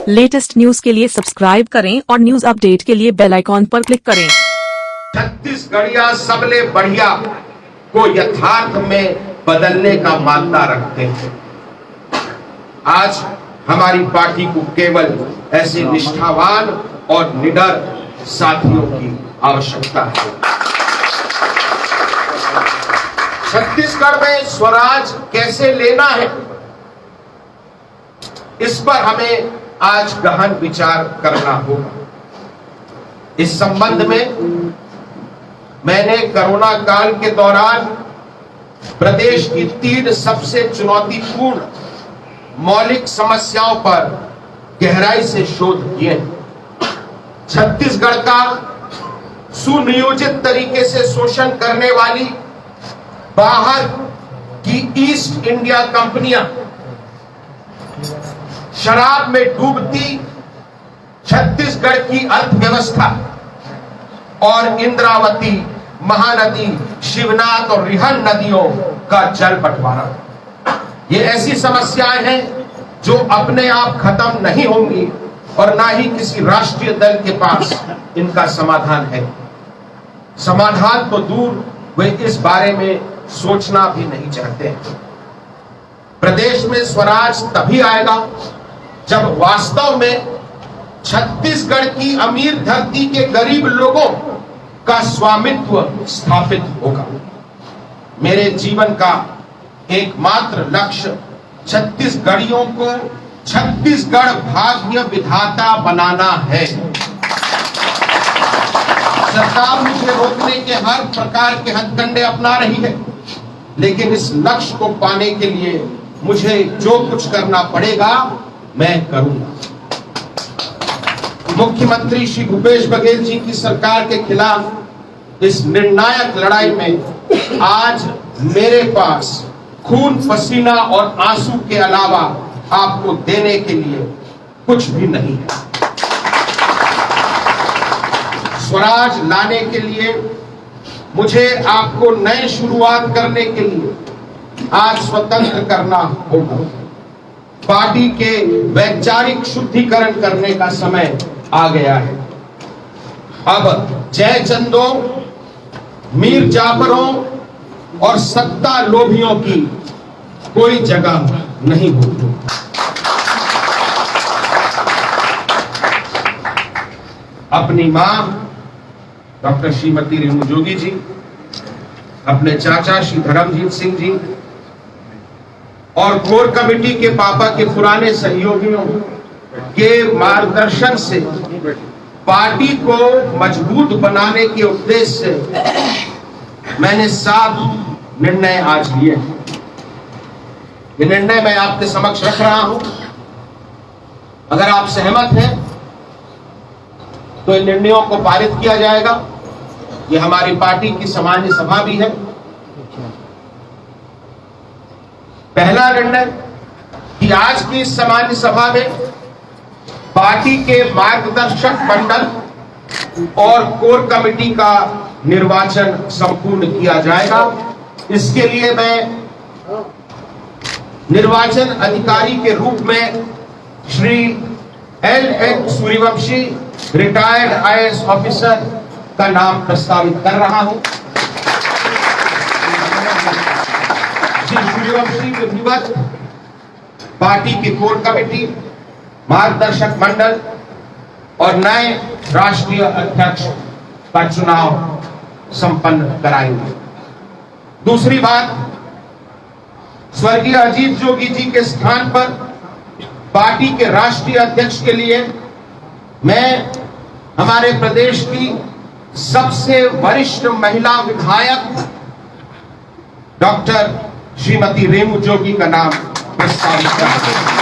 Latest news के लिए subscribe करें और न्यूज अपडेट के लिए बेल आइकॉन पर क्लिक करें। छत्तीसगढ़िया सबले बढ़िया को यथार्थ में बदलने का मानना रखते हैं। आज हमारी पार्टी को केवल ऐसे निष्ठावान और निडर साथियों की आवश्यकता है। छत्तीसगढ़ में स्वराज कैसे लेना है, इस पर हमें आज गहन विचार करना होगा। इस संबंध में मैंने कोरोना काल के दौरान प्रदेश की 3 सबसे चुनौतीपूर्ण मौलिक समस्याओं पर गहराई से शोध किए। छत्तीसगढ़ का सुनियोजित तरीके से शोषण करने वाली बाहर की ईस्ट इंडिया कंपनियां, शराब में डूबती छत्तीसगढ़ की अर्थव्यवस्था और इंद्रावती, महानदी, शिवनाथ और रिहन नदियों का जल बंटवारा, ये ऐसी समस्याएं हैं जो अपने आप खत्म नहीं होंगी और ना ही किसी राष्ट्रीय दल के पास इनका समाधान है। समाधान तो दूर, वे इस बारे में सोचना भी नहीं चाहते हैं। प्रदेश में स्वराज तभी आएगा जब वास्तव में छत्तीसगढ़ की अमीर धरती के गरीब लोगों का स्वामित्व स्थापित होगा। मेरे जीवन का एकमात्र लक्ष्य छत्तीसगढ़ियों को छत्तीसगढ़ भाग्य विधाता बनाना है। सरकार मुझे रोकने के हर प्रकार के हथकंडे अपना रही है, लेकिन इस लक्ष्य को पाने के लिए मुझे जो कुछ करना पड़ेगा मैं करूंगा। मुख्यमंत्री श्री भूपेश बघेल जी की सरकार के खिलाफ इस निर्णायक लड़ाई में आज मेरे पास खून, पसीना और आंसू के अलावा आपको देने के लिए कुछ भी नहीं है। स्वराज लाने के लिए मुझे आपको नए शुरुआत करने के लिए आज स्वतंत्र करना होगा। पार्टी के वैचारिक शुद्धिकरण करने का समय आ गया है। अब जयचंदों, मीर जाफरों और सत्ता लोभियों की कोई जगह नहीं होगी। अपनी मां डॉक्टर श्रीमती रेणु जोगी जी, अपने चाचा श्री धर्मजीत सिंह जी और कोर कमेटी के पापा के पुराने सहयोगियों के मार्गदर्शन से पार्टी को मजबूत बनाने के उद्देश्य से मैंने 7 निर्णय आज लिए। ये निर्णय मैं आपके समक्ष रख रहा हूं। अगर आप सहमत हैं तो इन निर्णयों को पारित किया जाएगा। ये हमारी पार्टी की सामान्य सभा भी है। पहला निर्णय कि आज की इस सामान्य सभा में पार्टी के मार्गदर्शक मंडल और कोर कमेटी का निर्वाचन संपूर्ण किया जाएगा। इसके लिए मैं निर्वाचन अधिकारी के रूप में Shri LN Suryavanshi, retired IAS officer का नाम प्रस्तावित कर रहा हूं। श्री सूर्यवंशी विधिवत पार्टी की कोर कमेटी, मार्गदर्शक मंडल और नए राष्ट्रीय अध्यक्ष का चुनाव संपन्न कराएंगे। दूसरी बात, स्वर्गीय अजीत जोगी जी के स्थान पर पार्टी के राष्ट्रीय अध्यक्ष के लिए मैं हमारे प्रदेश की सबसे वरिष्ठ महिला विधायक डॉक्टर श्रीमती रेणु जोगी का नाम प्रस्तावित करते हैं।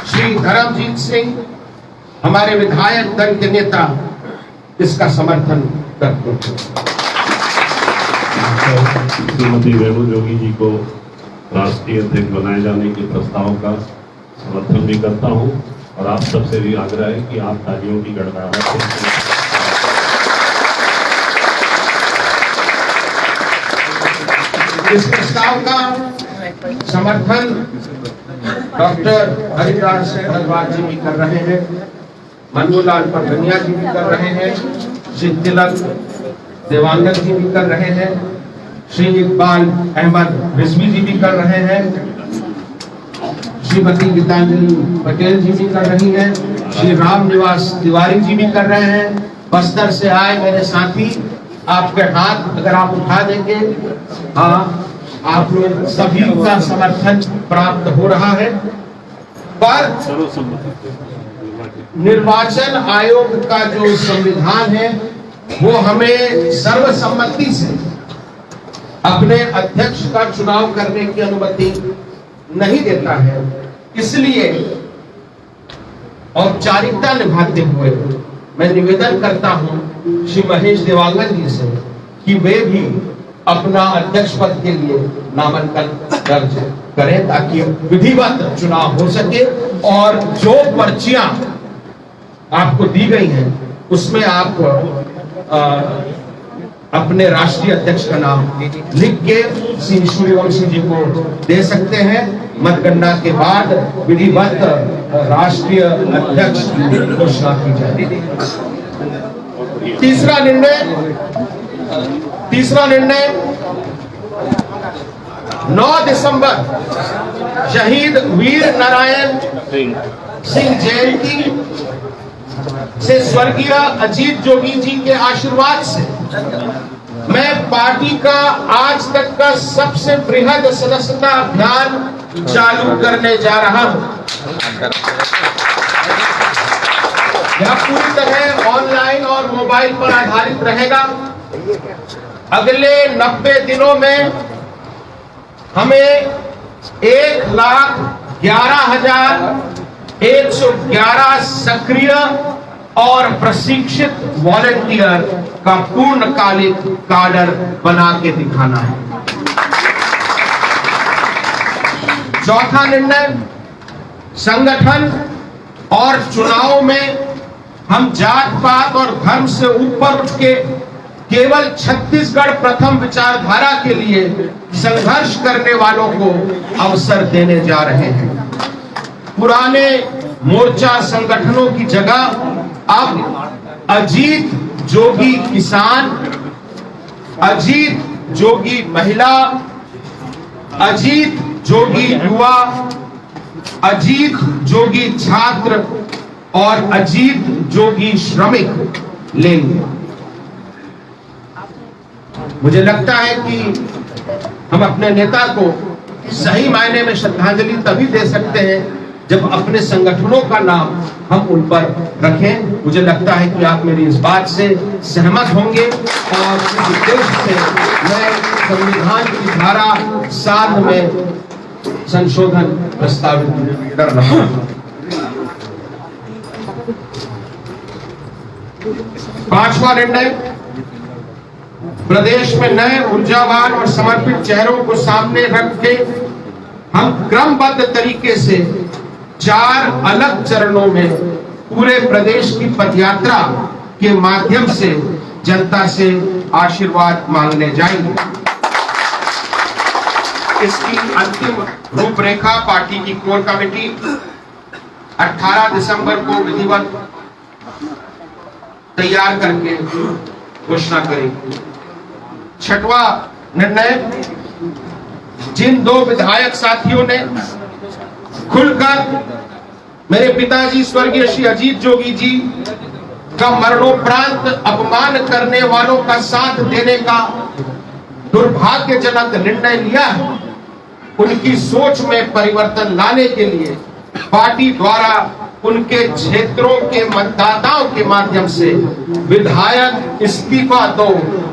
श्री धर्मजीत सिंह हमारे विधायक दल के नेता इसका समर्थन करते हैं। श्रीमती रेणु जोगी जी को राष्ट्रीय अध्यक्ष बनाए जाने के प्रस्ताव का समर्थन भी करता हूं और आप सबसे भी आग्रह है कि आप तालियों की गड़गड़ाहट इस प्रस्ताव का समर्थन डॉक्टर हरिदास भारद्वाज जी भी कर रहे हैं, मनोलाल परगनिया जी भी कर रहे हैं, श्री तिलक देवांगन जी भी कर रहे हैं, श्री इकबाल अहमद रिजवी जी भी कर रहे हैं, श्रीमती गीतांजलि पटेल जी भी कर रही हैं, श्री राम निवास तिवारी जी भी कर रहे हैं। बस्तर से आए मेरे साथी, आपके हाथ अगर आप उठा देंगे, हाँ, आप लोग सभी का समर्थन प्राप्त हो रहा है। पर निर्वाचन आयोग का जो संविधान है वो हमें सर्वसम्मति से अपने अध्यक्ष का चुनाव करने की अनुमति नहीं देता है। इसलिए औपचारिकता निभाते हुए मैं निवेदन करता हूं श्री महेश देवांगन जी से कि वे भी अपना अध्यक्ष पद के लिए नामांकन दर्ज करें ताकि विधिवत चुनाव हो सके और जो पर्चियां आपको दी गई हैं उसमें आप अपने राष्ट्रीय अध्यक्ष का नाम लिख के श्री सूर्यवंशी जी को दे सकते हैं। मतगणना के बाद विधिवत राष्ट्रीय अध्यक्ष की घोषणा की जाएगी। तीसरा निर्णय 9 दिसंबर शहीद वीर नारायण सिंह जयंती से स्वर्गीय अजीत जोगी जी के आशीर्वाद से मैं पार्टी का आज तक का सबसे बृहद सदस्यता अभियान चालू करने जा रहा हूं। यह पूरी तरह ऑनलाइन और मोबाइल पर आधारित रहेगा। अगले 90 दिनों में हमें 1,11,111 सक्रिय और प्रशिक्षित वॉलंटियर का पूर्णकालिक काडर बना के दिखाना है। चौथा निर्णय, संगठन और चुनाव में हम जात पात और धर्म से ऊपर उठ के केवल छत्तीसगढ़ प्रथम विचारधारा के लिए संघर्ष करने वालों को अवसर देने जा रहे हैं। पुराने मोर्चा संगठनों की जगह अब अजीत जोगी किसान, अजीत जोगी महिला, अजीत जोगी युवा, अजीत जोगी छात्र और अजीत जोगी श्रमिक लेंगे। मुझे लगता है कि हम अपने नेता को सही मायने में श्रद्धांजलि तभी दे सकते हैं जब अपने संगठनों का नाम हम उन पर रखें। मुझे लगता है कि आप मेरी इस बात से सहमत होंगे और इस उद्देश्य से मैं संविधान की धारा 7 में संशोधन प्रस्तावित कर रहा हूं। 5वां निर्णय, प्रदेश में नए ऊर्जावान और समर्पित चेहरों को सामने रख के हम क्रमबद्ध तरीके से 4 अलग चरणों में पूरे प्रदेश की पदयात्रा के माध्यम से जनता से आशीर्वाद मांगने जाएंगे। इसकी अंतिम रूपरेखा पार्टी की कोर कमेटी 18 दिसंबर को विधिवत तैयार करके घोषणा करेगी। 6वां निर्णय, जिन 2 विधायक साथियों ने खुलकर मेरे पिताजी स्वर्गीय श्री अजीत जोगी जी का मरणोपरांत अपमान करने वालों का साथ देने का दुर्भाग्यजनक निर्णय लिया है, उनकी सोच में परिवर्तन लाने के लिए पार्टी द्वारा उनके क्षेत्रों के मतदाताओं के माध्यम से विधायक इस्तीफा दो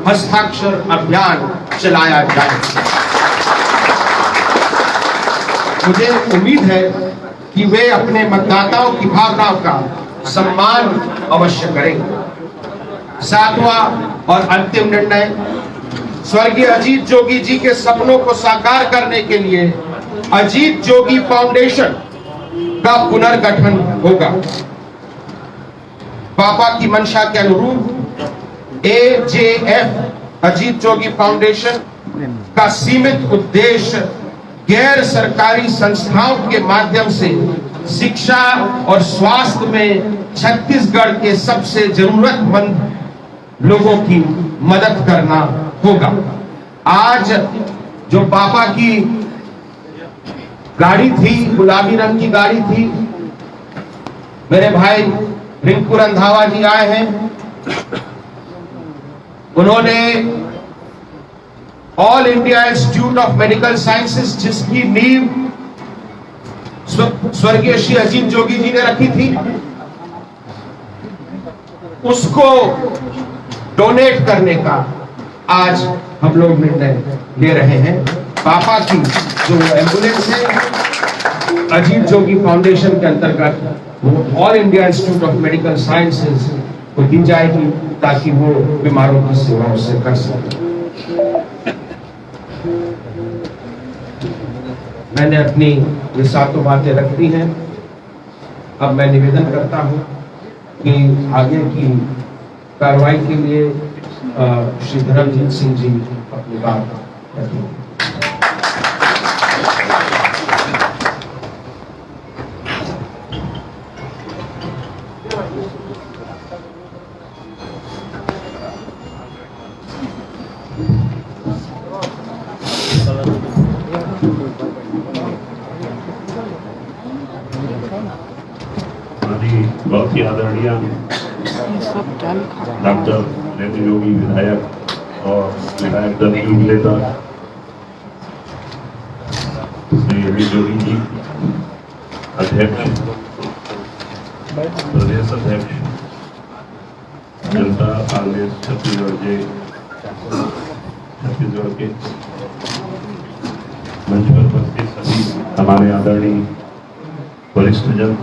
हस्ताक्षर अभियान चलाया जाए। मुझे उम्मीद है कि वे अपने मतदाताओं की भावनाओं का सम्मान अवश्य करेंगे। 7वां और अंतिम निर्णय, स्वर्गीय अजीत जोगी जी के सपनों को साकार करने के लिए अजीत जोगी फाउंडेशन का पुनर्गठन होगा। पापा की मंशा के अनुरूप AJF अजीत जोगी फाउंडेशन का सीमित उद्देश्य गैर सरकारी संस्थाओं के माध्यम से शिक्षा और स्वास्थ्य में छत्तीसगढ़ के सबसे जरूरतमंद लोगों की मदद करना होगा। आज जो पापा की गाड़ी थी, गुलाबी रंग की गाड़ी थी, मेरे भाई रिंकू रंधावा जी आए हैं। उन्होंने all India institute of medical sciences, जिसकी नींव स्वर्गीय श्री अजीत जोगी जी ने रखी थी, उसको डोनेट करने का आज हम लोग निर्णय ले रहे हैं। पापा की जो एम्बुलेंस है अजीत जोगी फाउंडेशन के अंतर्गत वो all India institute of medical sciences को दी जाएगी ताकि वो बीमारों की सेवा उससे कर सके। मैंने अपनी ये सातों बातें रख दी हैं। अब मैं निवेदन करता हूं कि आगे की कार्रवाई के लिए श्री धर्मजीत सिंह जी अपनी बात रखेंगे। बहुत ही आदरणीय डॉक्टर नरेंद्र योगी विधायक और विधायक दल के नेता श्री अजीत जोगी जी, अध्यक्ष, प्रदेश अध्यक्ष जनता कांग्रेस छत्तीसगढ़ के मंच पर उपस्थित सभी हमारे आदरणीय वरिष्ठ जन,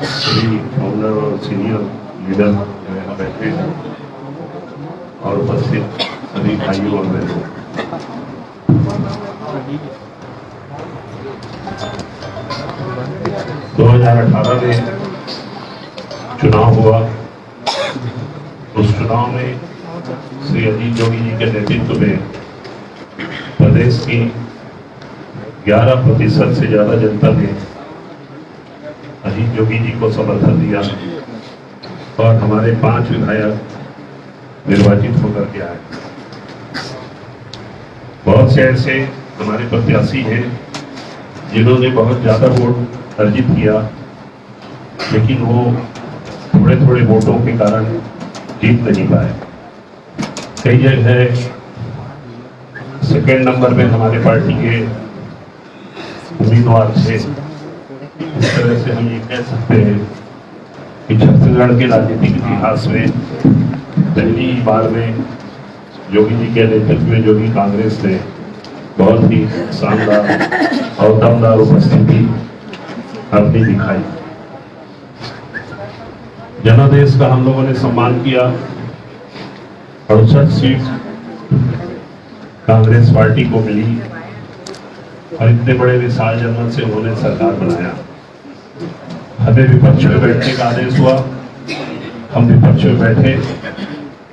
सभी फाउंडर और सीनियर लीडर जो यहाँ बैठे हैं और उपस्थित सभी भाइयों और बहनों, 2018 में चुनाव हुआ। उस चुनाव में श्री अजीत जोगी जी के नेतृत्व में प्रदेश की 11% से ज्यादा जनता ने अजीत जोगी जी को समर्थन दिया और हमारे 5 विधायक निर्वाचित होकर के आए। बहुत से ऐसे हमारे प्रत्याशी हैं जिन्होंने बहुत ज्यादा वोट अर्जित किया, लेकिन वो थोड़े थोड़े वोटों के कारण जीत नहीं पाए। कई जगह सेकेंड नंबर में हमारे पार्टी के उम्मीदवार थे। इस तरह से हम ये कह सकते हैं कि छत्तीसगढ़ के राजनीतिक इतिहास में पहली बार में जोगी जी के नेतृत्व में जोगी कांग्रेस ने बहुत ही शानदार और दमदार उपस्थिति अपनी दिखाई। जनादेश का हम लोगों ने सम्मान किया। 68 सीट कांग्रेस पार्टी को मिली और इतने बड़े विशाल जनमत से उन्होंने सरकार बनाया। हमें विपक्ष में बैठने का आदेश हुआ, हम विपक्ष में बैठे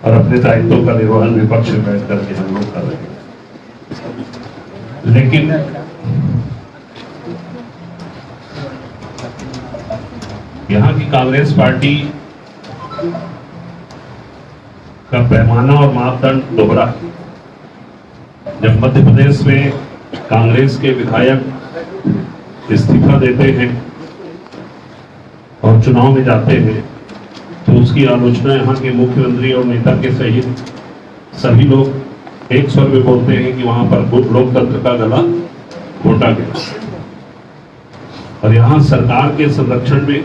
और अपने दायित्वों का निर्वहन विपक्ष में बैठ करके हम लोग कर रहे हैं। लेकिन यहाँ की कांग्रेस पार्टी का पैमाना और मापदंड दोहरा। जब मध्य प्रदेश में कांग्रेस के विधायक इस्तीफा देते हैं और चुनाव में जाते हैं तो उसकी आलोचना यहाँ के मुख्यमंत्री और नेता के सहित सभी लोग एक स्वर में बोलते हैं कि वहां पर लोकतंत्र का गला घोटा गया। और यहाँ सरकार के संरक्षण में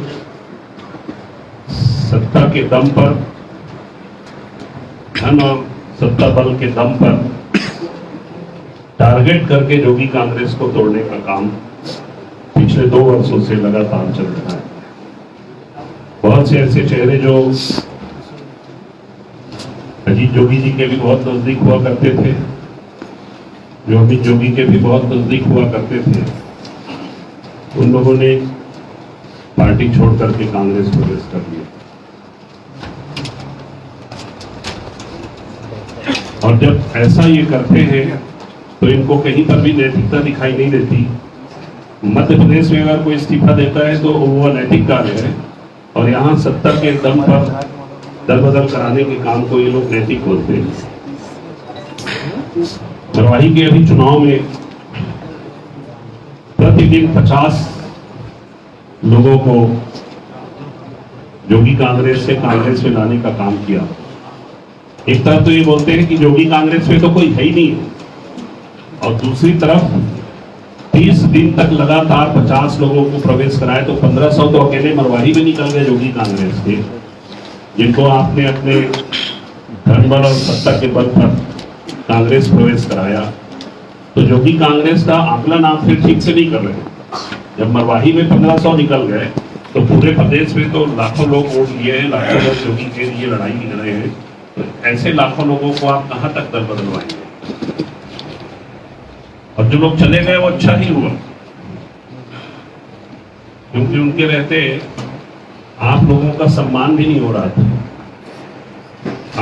सत्ता के दम पर, धन और सत्ता बल के दम पर टारगेट करके जोगी कांग्रेस को तोड़ने का काम पिछले 2 वर्षों से लगातार चल रहा है। बहुत से ऐसे चेहरे जो अजीत जोगी जी के भी बहुत नजदीक हुआ करते थे, जो अमित जोगी के भी बहुत नजदीक हुआ करते थे, उन लोगों ने पार्टी छोड़ करके कांग्रेस प्रवेश कर लिया। और जब ऐसा ये करते हैं तो इनको कहीं पर भी नैतिकता दिखाई नहीं देती। मध्य प्रदेश में अगर कोई इस्तीफा देता है तो वो अनैतिक कार्य है, और यहाँ 70 के दम पर दल बदल कराने के काम को ये लोग नैतिक बोलते हैं। मरवाही के अभी चुनाव में प्रतिदिन 50 लोगों को जोगी कांग्रेस से कांग्रेस में लाने का काम किया। एक तरफ तो ये बोलते हैं कि जोगी कांग्रेस में तो कोई है ही नहीं है, और दूसरी तरफ 30 दिन तक लगातार 50 लोगों को प्रवेश कराए, तो 1500 तो अकेले मरवाही में निकल गए जोगी कांग्रेस के, जिनको आपने अपने धनबल और सत्ता के बल पर कांग्रेस प्रवेश कराया। तो जोगी कांग्रेस का आकलन आप फिर ठीक से नहीं कर रहे। जब मरवाही में 1500 निकल गए तो पूरे प्रदेश में तो लाखों लोग वोट लिए हैं, लाखों लोग जोगी के लिए लड़ाई लड़ रहे हैं। तो ऐसे लाखों लोगों को आप कहां तक दल बदलवाएंगे? और जो लोग चले गए वो अच्छा ही हुआ, क्योंकि उनके रहते आप लोगों का सम्मान भी नहीं हो रहा था,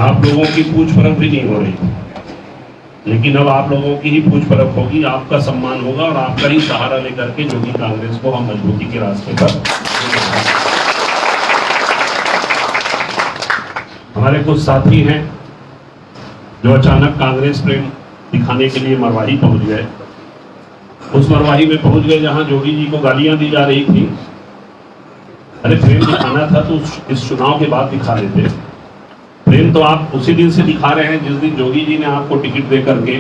आप लोगों की पूछ परख भी नहीं हो रही थी। लेकिन अब आप लोगों की ही पूछ परख होगी, आपका सम्मान होगा, और आपका ही सहारा लेकर के जोगी कांग्रेस को हम मजबूती के रास्ते पर। हमारे कुछ साथी हैं जो अचानक कांग्रेस प्रेम दिखाने के लिए मरवाही पहुंच गए। उस मरवाही में पहुंच गए जहां जोगी जी को गालियां दी जा रही थी। अरे प्रेम दिखाना था तो इस चुनाव के बाद दिखा देते। प्रेम तो आप उसी दिन से दिखा रहे हैं जिस दिन जोगी जी ने आपको टिकट दे करके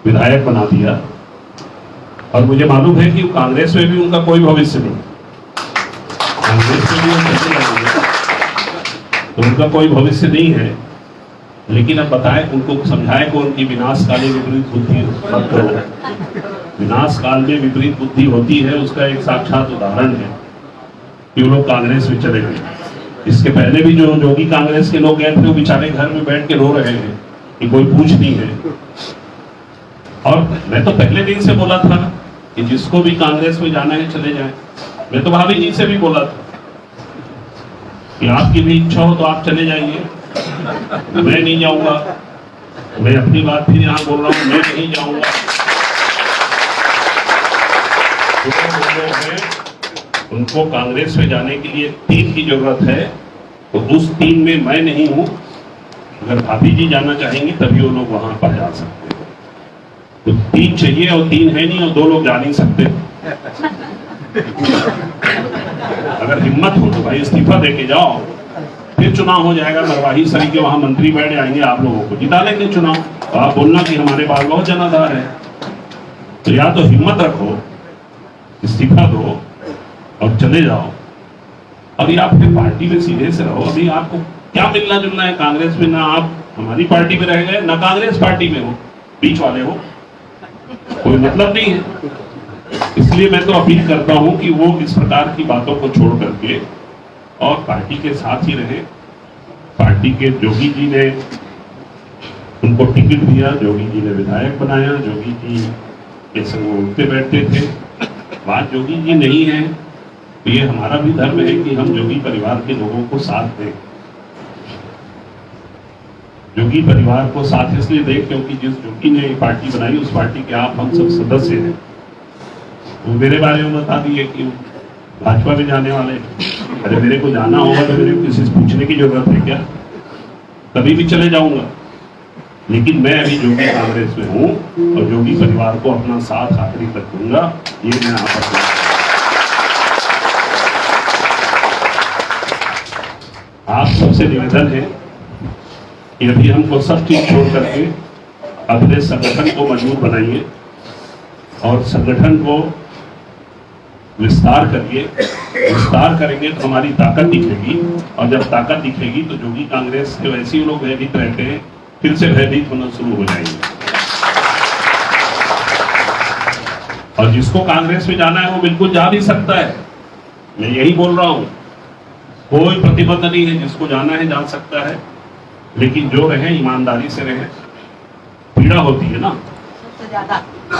विधायक बना दिया। और मुझे मालूम है कि कांग्रेस में भी उनका कोई भविष्य नहीं, कांग्रेस में भी वो चले जाएंगे, तो उनका कोई भविष्य नहीं है। लेकिन अब बताएं, उनको समझाएं कौन की विनाशकाली विपरीत बुद्धि मत करो। विनाशकाल में विपरीत बुद्धि होती है, उसका एक साक्षात उदाहरण है कि वो लोग कांग्रेस में चले गए। इसके पहले भी जो जोगी कांग्रेस के लोग गए थे वो बेचारे घर में बैठ के रो रहे हैं कि कोई पूछ नहीं है। और मैं तो पहले दिन से बोला था कि जिसको भी कांग्रेस में जाना है चले जाए। मैं तो भाभी जी से भी बोला था कि आपकी भी इच्छा हो तो आप चले जाइए, मैं नहीं जाऊंगा। मैं अपनी बात फिर यहाँ बोल रहा हूँ, मैं नहीं जाऊंगा। उनको कांग्रेस में जाने के लिए 3 की जरूरत है, तो उस 3 में मैं नहीं हूं। अगर भाभी जी जाना चाहेंगी तभी वो लोग वहां पर जा सकते हैं। तो 3 चाहिए, और 3 है नहीं, और 2 लोग जा नहीं सकते। अगर हिम्मत हो तो भाई इस्तीफा देके जाओ, फिर चुनाव हो जाएगा। मरवाही सरी के वहां मंत्री बैठ जाएंगे, आप लोगों को जिता लेंगे चुनाव। तो आप बोलना कि हमारे पास बहुत जनाधार है। तो या तो हिम्मत रखो, इस्तीफा दो और चले जाओ। अभी आप फिर पार्टी में सीधे से रहो। अभी आपको क्या मिलना जुलना है कांग्रेस में? ना आप हमारी पार्टी में रह गए, ना कांग्रेस पार्टी में हो, बीच वाले हो, कोई मतलब नहीं है। इसलिए मैं तो अपील करता हूं कि वो इस प्रकार की बातों को छोड़ करके और पार्टी के साथ ही रहे। पार्टी के जोगी जी ने उनको टिकट दिया, जोगी जी ने विधायक बनाया, जोगी जी के संग वो उठते बैठते थे। बात जोगी जी नहीं है, तो ये हमारा भी धर्म है कि हम जोगी परिवार के लोगों को साथ दें। जोगी परिवार को साथ इसलिए दें क्योंकि जिस जोगी ने पार्टी बनाई उस पार्टी के आप हम सब सदस्य हैं। वो मेरे बारे में बता दिए कि भाजपा में जाने वाले। अरे मेरे को जाना होगा तो मेरे को किसी से पूछने की जरूरत है क्या? कभी भी चले जाऊंगा। लेकिन मैं अभी जोगी कांग्रेस में हूं और जोगी परिवार को अपना साथ आखिरी तक दूंगा, ये मैं आपको। आप सबसे निवेदन है कि अभी हमको सब चीज छोड़ करके अपने संगठन को मजबूत बनाइए और संगठन को विस्तार करिए। विस्तार करेंगे तो हमारी ताकत दिखेगी, और जब ताकत दिखेगी तो जोगी कांग्रेस के वैसे ही लोग भयभीत रहते हैं, फिर से भयभीत होना शुरू हो जाएंगे। और जिसको कांग्रेस में जाना है वो बिल्कुल जा भी सकता है। मैं यही बोल रहा हूं, कोई प्रतिबंध नहीं है, जिसको जाना है जा सकता है। लेकिन जो रहे ईमानदारी से रहे। पीड़ा होती है ना,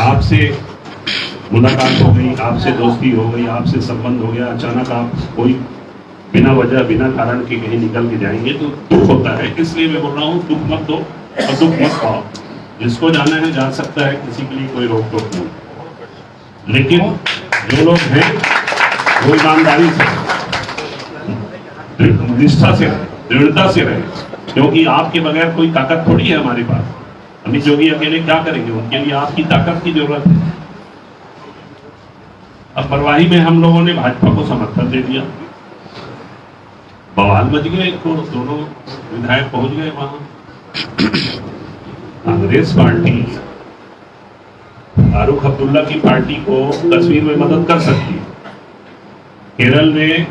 आपसे मुलाकात हो गई, आपसे दोस्ती हो गई, आपसे संबंध हो गया, अचानक आप कोई बिना वजह बिना कारण के कहीं निकल के जाएंगे तो दुख होता है। इसलिए मैं बोल रहा हूँ दुख मत दो और दुख मत पाओ। जिसको जाना है जा सकता है, किसी के लिए कोई रोक टोक नहीं। लेकिन जो लोग हैं वो ईमानदारी से, निष्ठा से, दृढ़ता से रहे, क्योंकि आपके बगैर कोई ताकत थोड़ी है हमारे पास। अमित जोगी अकेले क्या करेंगे? उनके लिए आपकी ताकत की जरूरत है। अब परवाही में हम लोगों ने भाजपा को समर्थन दे दिया, बवाल बच गए, तो दोनों विधायक पहुंच गए वहां। कांग्रेस पार्टी फारूक अब्दुल्ला की पार्टी को कश्मीर में मदद कर सकती है, केरल में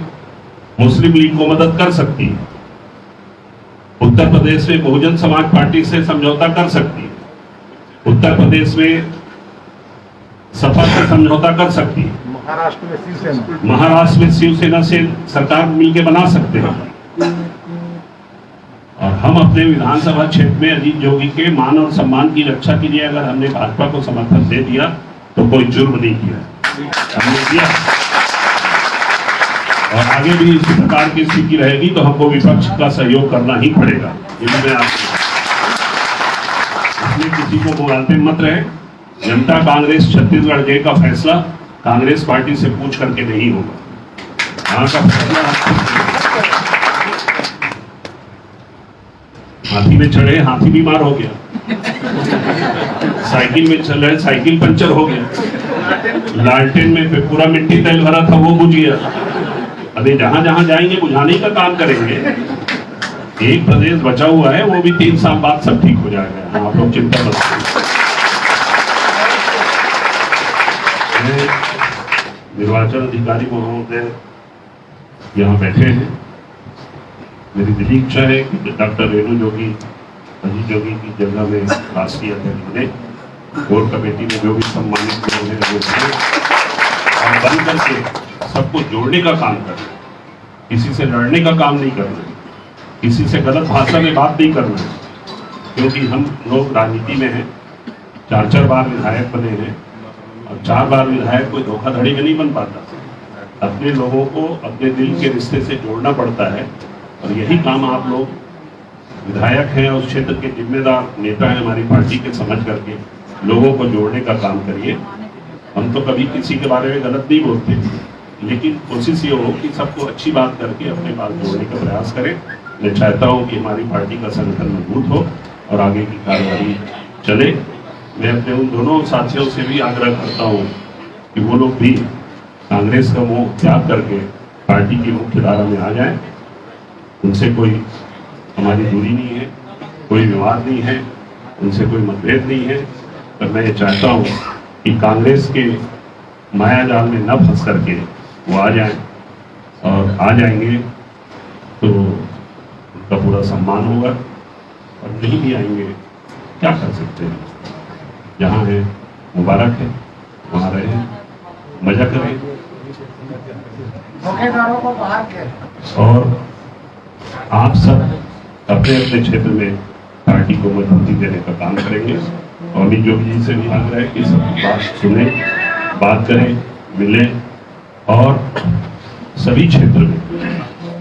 मुस्लिम लीग को मदद कर सकती है, उत्तर प्रदेश में बहुजन समाज पार्टी से समझौता कर सकती है, उत्तर प्रदेश में सपा से समझौता कर सकती है, महाराष्ट्र में शिवसेना से सरकार मिलकर बना सकते हैं। और हम अपने विधानसभा क्षेत्र में अजीत जोगी के मान और सम्मान की रक्षा के लिए अगर हमने भाजपा को समर्थन दे दिया तो कोई जुर्म नहीं किया, हमने किया। और आगे भी इसी प्रकार की स्थिति रहेगी तो हमको विपक्ष का सहयोग करना ही पड़ेगा। इसलिए किसी को बोलते मत रहे। जनता कांग्रेस छत्तीसगढ़ जे का फैसला कांग्रेस पार्टी से पूछ करके नहीं होगा। यहाँ का फैसला हाथी में चढ़े, हाथी बीमार हो गया, साइकिल में चल रहे, साइकिल पंचर हो गया, लालटेन में पूरा मिट्टी तेल भरा था वो बुझ गया। अभी जहां जहां जाएंगे बुझाने का काम करेंगे। एक प्रदेश बचा हुआ है, वो भी 3 साल बाद सब ठीक हो जाएगा, आप लोग चिंता मत करिए। निर्वाचन अधिकारी महोदय यहाँ बैठे हैं। मेरी दिली इच्छा है कि डॉक्टर रेणु जोगी, अजीत जोगी की जगह में राष्ट्रीय अध्यक्ष बने, कोर कमेटी में जो भी सम्मानित लोग हैं वो बने और बन करके सबको जोड़ने का काम करना, किसी से लड़ने का काम नहीं करना, किसी से गलत भाषा में बात नहीं करना। क्योंकि हम लोग राजनीति में हैं, 4-4 बार विधायक बने हैं और 4 बार विधायक कोई धोखाधड़ी में नहीं बन पाता। अपने लोगों को अपने दिल के रिश्ते से जोड़ना पड़ता है और यही काम आप लोग विधायक हैं, उस क्षेत्र के जिम्मेदार नेता हैं हमारी पार्टी के, समझ करके लोगों को जोड़ने का काम करिए। हम तो कभी किसी के बारे में गलत नहीं बोलते, लेकिन कोशिश ये हो कि सबको अच्छी बात करके अपने पास जोड़ने का प्रयास करें। मैं चाहता हूँ कि हमारी पार्टी का संगठन मजबूत हो और आगे की कार्रवाई चले। मैं अपने उन दोनों साथियों से भी आग्रह करता हूँ कि वो लोग भी कांग्रेस का मोह त्याग करके पार्टी की मुख्य धारा में आ जाएं। उनसे कोई हमारी दूरी नहीं है, कोई विवाद नहीं है, उनसे कोई मतभेद नहीं है। पर मैं ये चाहता हूँ कि कांग्रेस के माया जाल में न फंस करके वो आ जाएं, और आ जाएंगे तो उनका पूरा सम्मान होगा। और नहीं भी आएंगे क्या कर सकते हैं, जहाँ है मुबारक है, वहाँ रहें, मजा करें और आप सब अपने अपने क्षेत्र में पार्टी को मजबूती देने का काम करेंगे। और अमित जोगी जी से भी आग्रह है कि सब बात सुने, बात करें, मिलें और सभी क्षेत्र में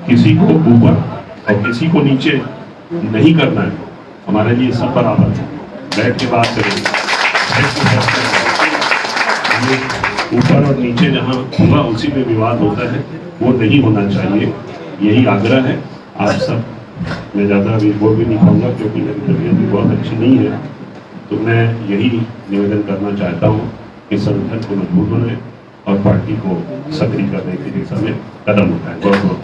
किसी को ऊपर और किसी को नीचे नहीं करना है। हमारे लिए सब बराबर है, बैठ के बात करेंगे। ऊपर और नीचे जहाँ हुआ उसी में विवाद होता है, वो नहीं होना चाहिए, यही आग्रह है। आप सब, मैं ज़्यादा अभी बोल भी नहीं पाऊंगा क्योंकि मेरी तबीयत भी बहुत अच्छी नहीं है, तो मैं यही निवेदन करना चाहता हूँ कि संगठन को मजबूत बनाए और पार्टी को सक्रिय करने की दिशा में कदम उठाएं। बहुत बहुत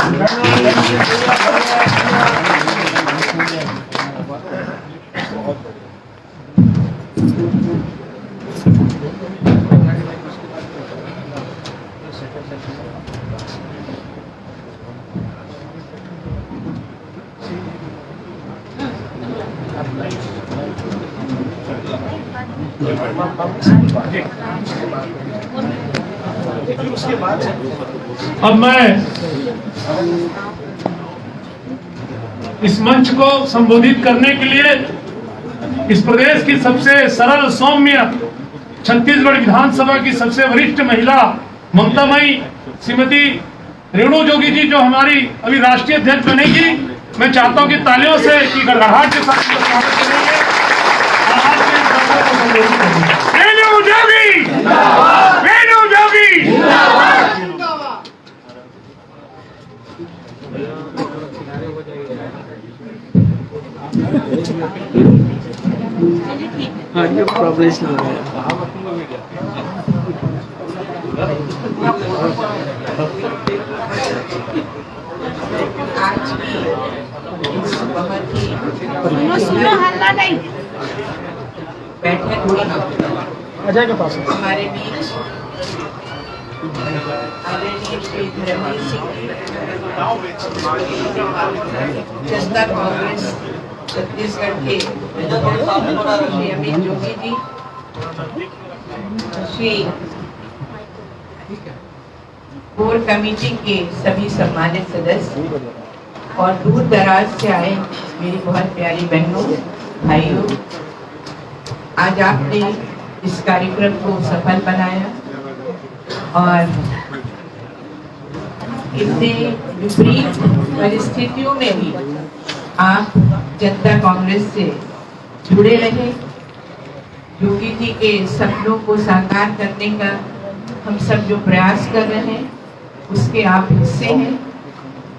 अब मैं इस मंच को संबोधित करने के लिए इस प्रदेश की सबसे सरल सौम्य छत्तीसगढ़ विधानसभा की सबसे वरिष्ठ महिला ममतामयी श्रीमती रेणु जोगी जी, जो हमारी अभी राष्ट्रीय अध्यक्ष बनेगी, मैं चाहता हूं कि तालियों से की गड़गड़ाहट के साथ स्वागत करेंगे। जनता को संबोधित करेंगे। रेणु जोगी, रेणु जोगी। ऑडियो प्रोफेशनल है। आज इस बहुत ही बैठक में अजय के पास हमारे बीच आदरणीय श्री धर्मवीर सिंह जनता कांग्रेस छत्तीसगढ़ के श्री अमित जोगी जी, श्री कोर कमेटी के सभी सम्मानित सदस्य और दूर दराज से आए मेरी बहुत प्यारी बहनों भाइयों, आज आपने इस कार्यक्रम को सफल बनाया और इतने विपरीत परिस्थितियों में भी आप जनता कांग्रेस से जुड़े रहे। योगी जी के सपनों को साकार करने का हम सब जो प्रयास कर रहे हैं उसके आप हिस्से हैं,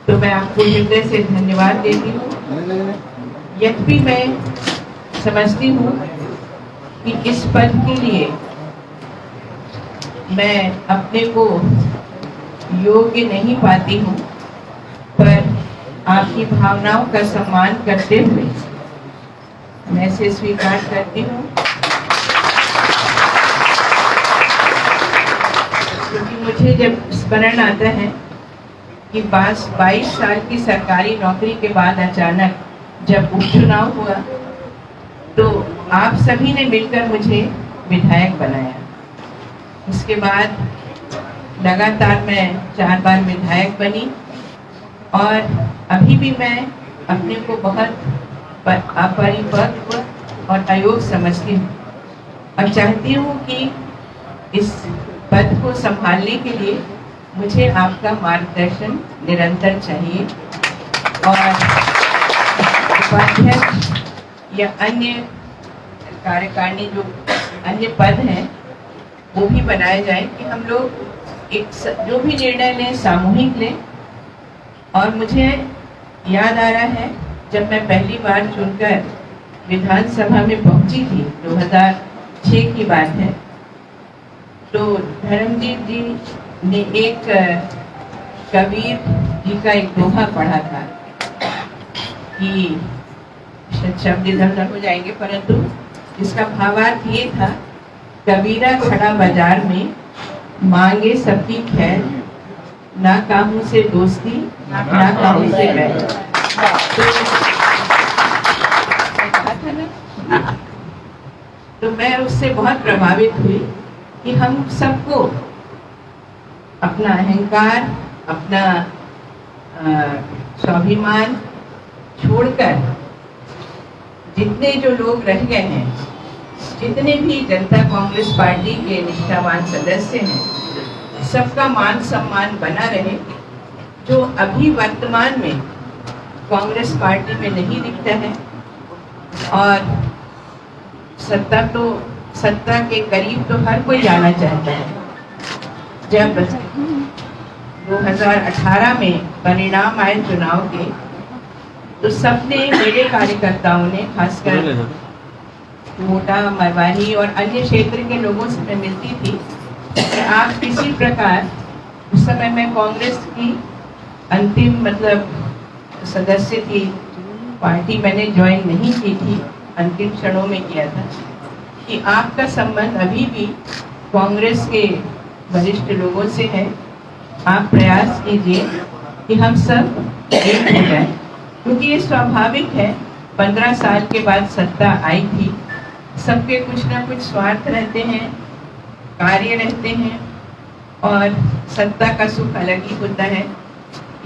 तो मैं आपको हृदय से धन्यवाद देती हूँ। यद्यपि मैं समझती हूँ कि इस पद के लिए मैं अपने को योग्य नहीं पाती हूँ, पर आपकी भावनाओं का सम्मान करते हुए मैं इसे स्वीकार करती हूँ, क्योंकि मुझे जब स्मरण आता है कि 22 साल की सरकारी नौकरी के बाद अचानक जब उपचुनाव हुआ तो आप सभी ने मिलकर मुझे विधायक बनाया। उसके बाद लगातार मैं 4 बार विधायक बनी और अभी भी मैं अपने को बहुत अपरिपक्व और अयोग्य समझती हूँ और चाहती हूँ कि इस पद को संभालने के लिए मुझे आपका मार्गदर्शन निरंतर चाहिए और उपाध्यक्ष या अन्य कार्यकारिणी जो अन्य पद हैं वो भी बनाए जाए कि हम लोग एक जो भी निर्णय लें सामूहिक लें। और मुझे याद आ रहा है जब मैं पहली बार चुनकर विधानसभा में पहुंची थी, 2006 की बात है, तो धर्मजीत जी ने एक कबीर जी का एक दोहा पढ़ा था कि शब्द इधर उधर हो जाएंगे, परंतु इसका भावार्थ ये था, कबीरा खड़ा बाजार में मांगे सबकी खैर, ना कामों से दोस्ती ना कामों से बैर। तो मैं उससे बहुत प्रभावित हुई कि हम सबको अपना अहंकार, अपना स्वाभिमान छोड़कर जितने जो लोग रह गए हैं, जितने भी जनता कांग्रेस पार्टी के निष्ठावान सदस्य हैं, सबका मान सम्मान बना रहे। जो अभी वर्तमान में कांग्रेस पार्टी में नहीं दिखता है और सत्ता के करीब तो हर कोई जाना चाहता है। जब 2018 में परिणाम आए चुनाव के, तो सबने, मेरे कार्यकर्ताओं ने, खासकर मोटा, मरवाही और अन्य क्षेत्र के लोगों से मैं मिलती थी कि आप किसी प्रकार, उस समय मैं कांग्रेस की अंतिम सदस्य थी, पार्टी मैंने ज्वाइन नहीं की थी, अंतिम क्षणों में किया था, कि आपका संबंध अभी भी कांग्रेस के वरिष्ठ लोगों से है। आप प्रयास कीजिए कि हम सब एक हो जाए, क्योंकि ये स्वाभाविक है। 15 साल के बाद सत्ता आई थी, सबके कुछ ना कुछ स्वार्थ रहते हैं, कार्य रहते हैं और सत्ता का सुख अलग ही होता है।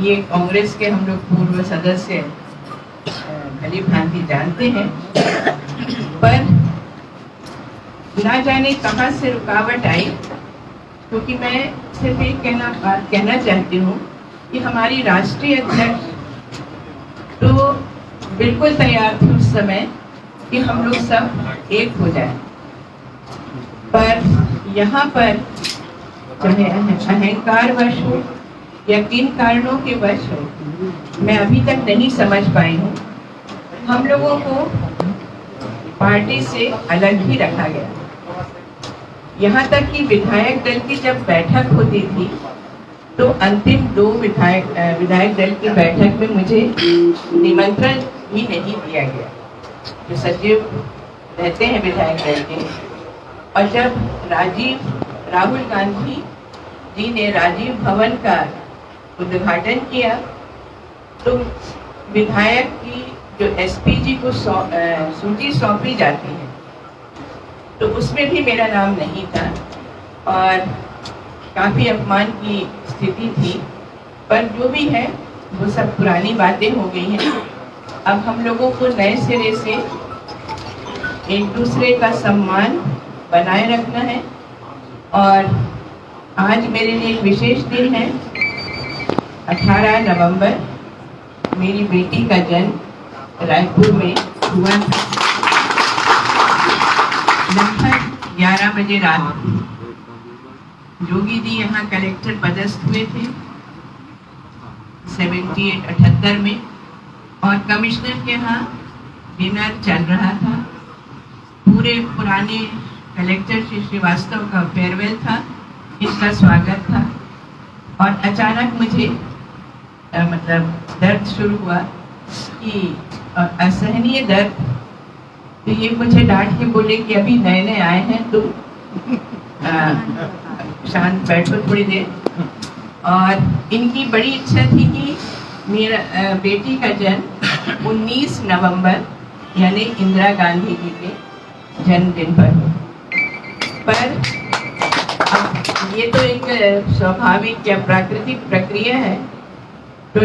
ये कांग्रेस के हम लोग पूर्व सदस्य भली भांति जानते हैं, पर ना जाने कहां से रुकावट आई, क्योंकि मैं सिर्फ एक कहना चाहती हूँ कि हमारी राष्ट्रीय अध्यक्ष तो बिल्कुल तैयार थी उस समय कि हम लोग सब एक हो जाए, पर यहाँ पर चाहे अहंकार वश हो या किन कारणों के वश हो, मैं अभी तक नहीं समझ पाई हूँ, हम लोगों को पार्टी से अलग ही रखा गया। यहाँ तक कि विधायक दल की जब बैठक होती थी तो अंतिम 2 विधायक दल की बैठक में मुझे निमंत्रण ही नहीं दिया गया, जो सचिव रहते हैं विधायक दल के। और जब राहुल गांधी जी ने राजीव भवन का उद्घाटन किया तो विधायक की जो एसपी जी को सूची सौंपी जाती है तो उसमें भी मेरा नाम नहीं था और काफ़ी अपमान की स्थिति थी। पर जो भी है वो सब पुरानी बातें हो गई हैं। अब हम लोगों को नए सिरे से एक दूसरे का सम्मान बनाए रखना है। और आज मेरे लिए एक विशेष दिन है। 18 नवंबर मेरी बेटी का जन्म रायपुर में हुआ था, लगभग 11 बजे रात। योगी जी यहाँ कलेक्टर पदस्थ हुए थे 78 में और कमिश्नर के यहाँ डिनर चल रहा था। पूरे पुराने कलेक्टर श्री श्रीवास्तव का फेयरवेल था, इसका स्वागत था। और अचानक मुझे मतलब दर्द शुरू हुआ कि असहनीय दर्द। तो ये मुझे डांट के बोले कि अभी नए नए आए हैं तो शांत बैठो थोड़ी देर। और इनकी बड़ी इच्छा थी कि मेरा बेटी का जन्म 19 नवंबर यानी इंदिरा गांधी जी के जन्मदिन पर हो। पर ये तो एक स्वाभाविक या प्राकृतिक प्रक्रिया है। तो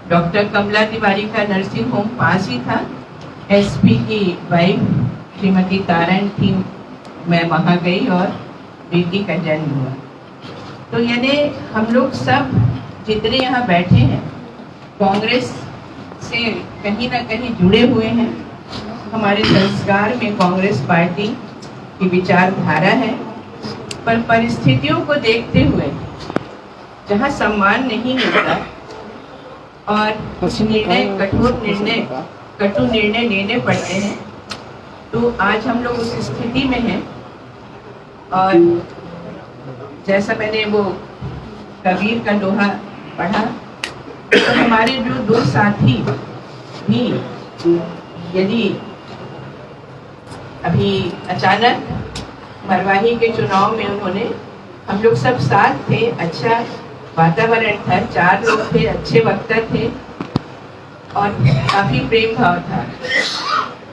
डॉक्टर कमला तिवारी का नर्सिंग होम पास ही था। एसपी की वाइफ श्रीमती तारण थी, मैं वहाँ गई और बेटी का जन्म हुआ। तो यानी हम लोग सब जितने यहाँ बैठे हैं कांग्रेस से कहीं ना कहीं जुड़े हुए हैं। हमारे संस्कार में कांग्रेस पार्टी की विचारधारा है। पर परिस्थितियों को देखते हुए जहाँ सम्मान नहीं मिलता और कुछ कटु निर्णय लेने पड़ते हैं, तो आज हम लोग उस स्थिति में हैं। और जैसा मैंने वो कबीर का दोहा पढ़ा, तो हमारे जो 2 साथी भी यदि अभी अचानक मरवाही के चुनाव में उन्होंने, हम लोग सब साथ थे, अच्छा वातावरण था, 4 लोग थे, अच्छे वक्ता थे और काफी प्रेम भाव था।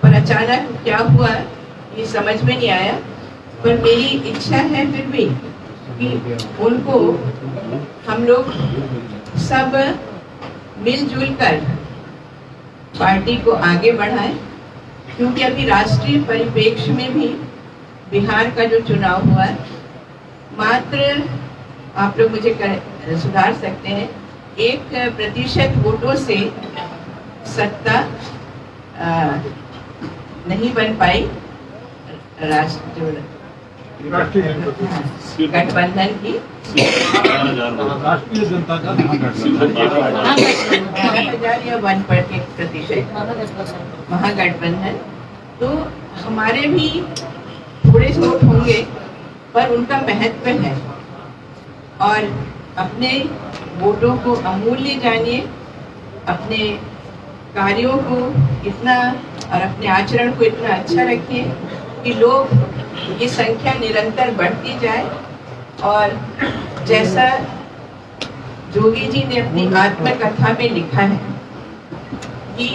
पर अचानक क्या हुआ ये समझ में नहीं आया। पर मेरी इच्छा है फिर भी कि उनको हम लोग सब मिलजुल कर पार्टी को आगे बढ़ाएं, क्योंकि अभी राष्ट्रीय परिप्रेक्ष्य में भी बिहार का जो चुनाव हुआ मात्र, आप लोग मुझे सुधार सकते हैं, 1% वोटों से सत्ता नहीं बन पाई गठबंधन की। राष्ट्रीय जनता का या 1% महागठबंधन। तो हमारे भी थोड़े से वोट होंगे पर उनका महत्व है। और अपने वोटों को अमूल्य जानिए, अपने कार्यों को इतना और अपने आचरण को इतना अच्छा रखिए कि लोग ये संख्या निरंतर बढ़ती जाए। और जैसा जोगी जी ने अपनी आत्मकथा में लिखा है कि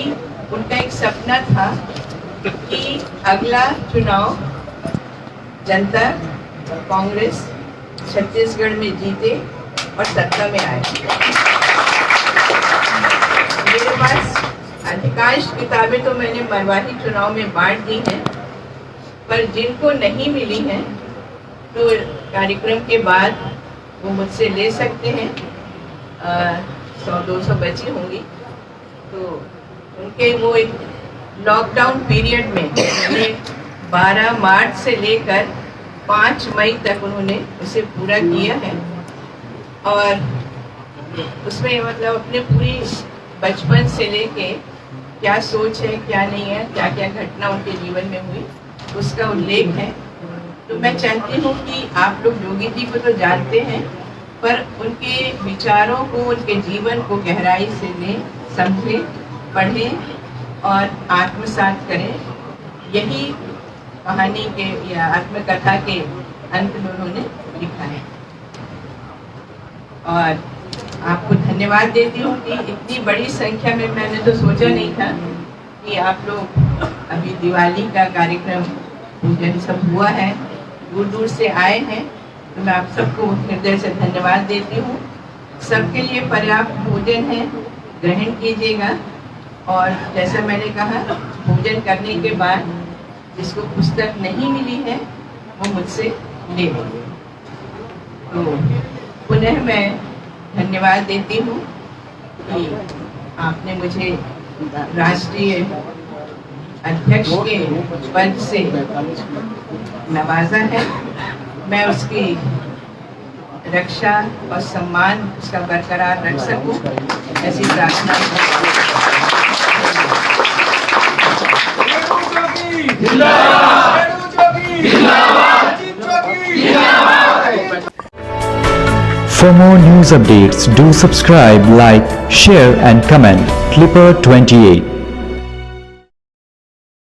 उनका एक सपना था कि अगला चुनाव जनता कांग्रेस छत्तीसगढ़ में जीते और सत्ता में आए। मेरे पास अधिकांश किताबें तो मैंने मरवाही चुनाव में बांट दी हैं, पर जिनको नहीं मिली हैं तो कार्यक्रम के बाद वो मुझसे ले सकते हैं। 100-200 बची होंगी। तो उनके वो एक लॉकडाउन पीरियड में 12 मार्च से लेकर 5 मई तक उन्होंने उसे पूरा किया है। और उसमें मतलब अपने पूरी बचपन से लेके क्या सोच है, क्या नहीं है, क्या क्या घटना उनके जीवन में हुई, उसका उल्लेख है। तो मैं चाहती हूँ कि आप लोग योगी जी को तो जानते हैं, पर उनके विचारों को, उनके जीवन को गहराई से लें, समझें, पढ़ें और आत्मसात करें। यही कहानी के या आत्मकथा के अंत में उन्होंने लिखा है। और आपको धन्यवाद देती हूँ कि इतनी बड़ी संख्या में, मैंने तो सोचा नहीं था कि आप लोग, अभी दिवाली का कार्यक्रम पूजन सब हुआ है, दूर दूर से आए हैं, तो मैं आप सबको हृदय से धन्यवाद देती हूँ। सबके लिए पर्याप्त भोजन है, ग्रहण कीजिएगा। और जैसा मैंने कहा, भोजन करने के बाद जिसको पुस्तक नहीं मिली है वो मुझसे ले लें। तो पुनः मैं धन्यवाद देती हूँ कि आपने मुझे राष्ट्रीय अध्यक्ष के पद से नवाजा है। मैं उसकी रक्षा और सम्मान उसका बरकरार रख सकूं, ऐसी प्रार्थना For more news updates, do subscribe, like, share and comment. Clipper 28.